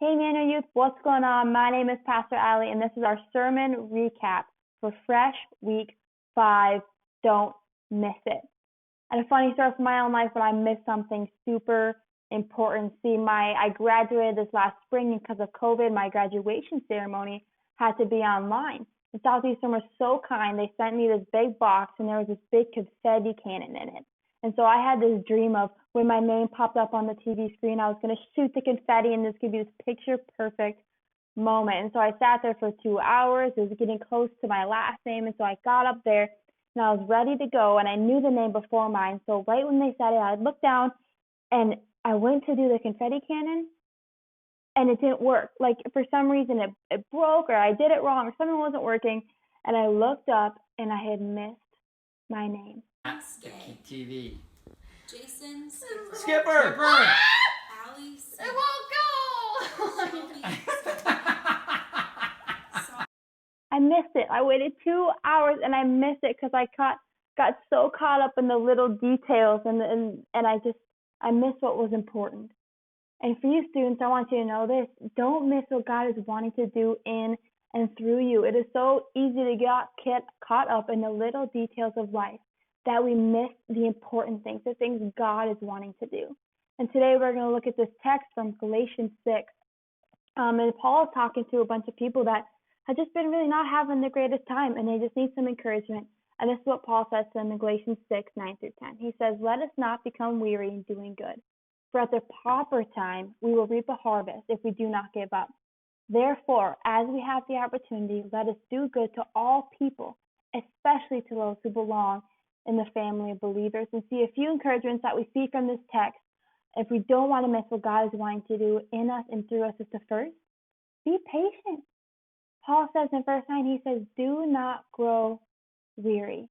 Hey, Mano Youth, what's going on? My name is Pastor Allie, and this is our sermon recap for Fresh Week 5. Don't miss it. And a funny story from my own life when I missed something super important. See, I graduated this last spring, and because of COVID, my graduation ceremony had to be online. And Southeastern was so kind. They sent me this big box, and there was this big confetti cannon in it. And so I had this dream of when my name popped up on the TV screen, I was going to shoot the confetti, and this could be this picture-perfect moment. And so I sat there for 2 hours. It was getting close to my last name, and so I got up there, and I was ready to go, and I knew the name before mine. So right when they said it, I looked down, and I went to do the confetti cannon, and it didn't work. Like, for some reason, it broke, or I did it wrong, or something wasn't working, and I looked up, and I had missed my name. TV. Jason, Skipper! Allie, It won't go! I missed it. I waited 2 hours and I missed it because I got so caught up in the little details and I missed what was important. And for you students, I want you to know this. Don't miss what God is wanting to do in and through you. It is so easy to get caught up in the little details of life that we miss the important things, the things God is wanting to do. And today we're going to look at this text from Galatians 6. And Paul is talking to a bunch of people that had just been really not having the greatest time, and they just need some encouragement. And this is what Paul says to them in Galatians 6, 9 through 10. He says, "Let us not become weary in doing good, for at the proper time we will reap a harvest if we do not give up. Therefore, as we have the opportunity, let us do good to all people, especially to those who belong in the family of believers." And see a few encouragements that we see from this text. If we don't want to miss what God is wanting to do in us and through us, is to first be patient. Paul says in verse 9, he says, "Do not grow weary."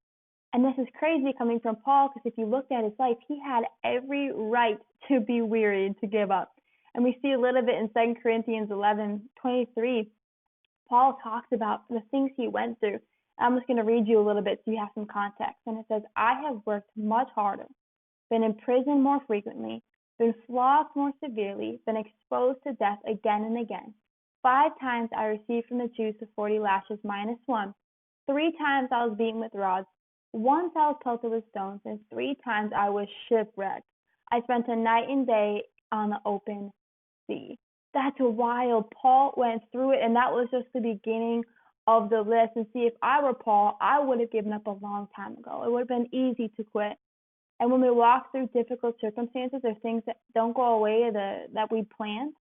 And this is crazy coming from Paul, because if you looked at his life, he had every right to be weary and to give up. And we see a little bit in 2 Corinthians 11:23. Paul talks about the things he went through. I'm just going to read you a little bit so you have some context. And it says, "I have worked much harder, been in prison more frequently, been flogged more severely, been exposed to death again and again. 5 times I received from the Jews the 40 lashes minus 1. 3 times I was beaten with rods. Once I was pelted with stones, and 3 times I was shipwrecked. I spent a night and day on the open sea." That's wild. Paul went through it, and that was just the beginning of the list. And see, if I were Paul, I would have given up a long time ago. It would have been easy to quit. And when we walk through difficult circumstances or things that don't go away that we planned,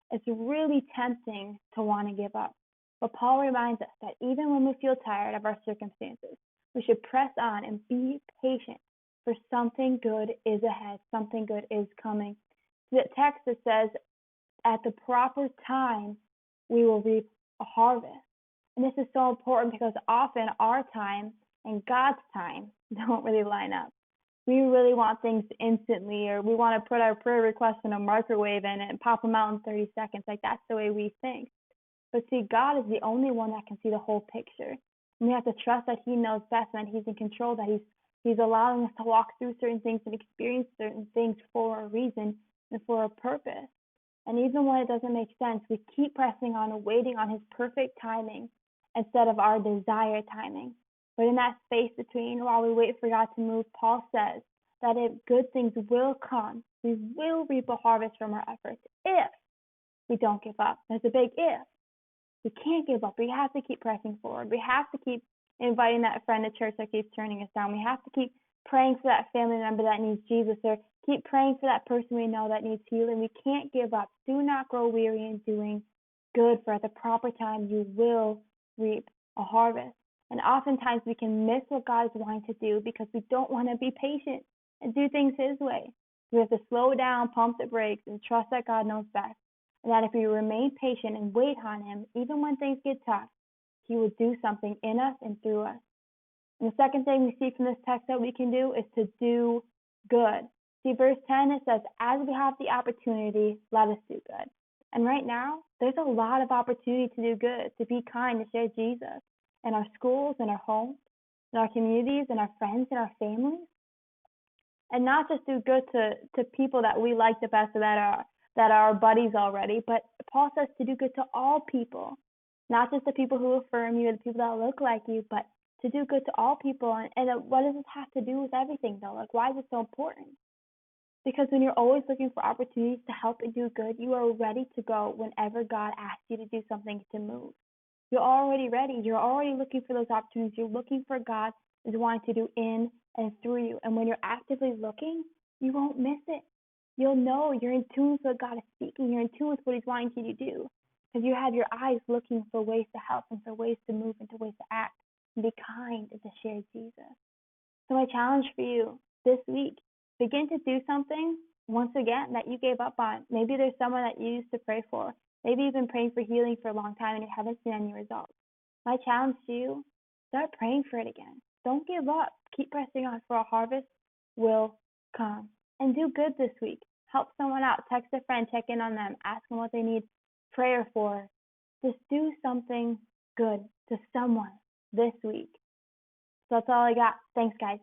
it's really tempting to want to give up. But Paul reminds us that even when we feel tired of our circumstances, we should press on and be patient, for something good is ahead. Something good is coming. The text that says, at the proper time, we will reap a harvest. And this is so important because often our time and God's time don't really line up. We really want things instantly, or we want to put our prayer requests in a microwave and pop them out in 30 seconds. Like, that's the way we think. But see, God is the only one that can see the whole picture. And we have to trust that he knows best and that he's in control, that he's allowing us to walk through certain things and experience certain things for a reason and for a purpose. And even when it doesn't make sense, we keep pressing on and waiting on his perfect timing instead of our desired timing. But in that space between, while we wait for God to move, Paul says that if good things will come, we will reap a harvest from our efforts if we don't give up. There's a big if. We can't give up. We have to keep pressing forward. We have to keep inviting that friend to church that keeps turning us down. We have to keep praying for that family member that needs Jesus, or keep praying for that person we know that needs healing. We can't give up. Do not grow weary in doing good, for at the proper time you will reap a harvest. And oftentimes we can miss what God is wanting to do because we don't want to be patient and do things his way. We have to slow down, pump the brakes, and trust that God knows best. And that if we remain patient and wait on him, even when things get tough, he will do something in us and through us. And the second thing we see from this text that we can do is to do good. See, verse 10, it says, "As we have the opportunity, let us do good." And right now, there's a lot of opportunity to do good, to be kind, to share Jesus in our schools, in our homes, in our communities, in our friends, in our families. And not just do good to people that we like the best, or that that are our buddies already, but Paul says to do good to all people, not just the people who affirm you, the people that look like you, but to do good to all people. And what does this have to do with everything, though? Like, why is it so important? Because when you're always looking for opportunities to help and do good, you are ready to go whenever God asks you to do something to move. You're already ready. You're already looking for those opportunities. You're looking for God is wanting to do in and through you. And when you're actively looking, you won't miss it. You'll know you're in tune with what God is speaking. You're in tune with what He's wanting you to do. Because you have your eyes looking for ways to help and for ways to move and to ways to act and be kind and to share Jesus. So my challenge for you this week, begin to do something once again that you gave up on. Maybe there's someone that you used to pray for. Maybe you've been praying for healing for a long time and you haven't seen any results. My challenge to you, start praying for it again. Don't give up. Keep pressing on, for a harvest will come. And do good this week. Help someone out. Text a friend. Check in on them. Ask them what they need prayer for. Just do something good to someone this week. So that's all I got. Thanks, guys.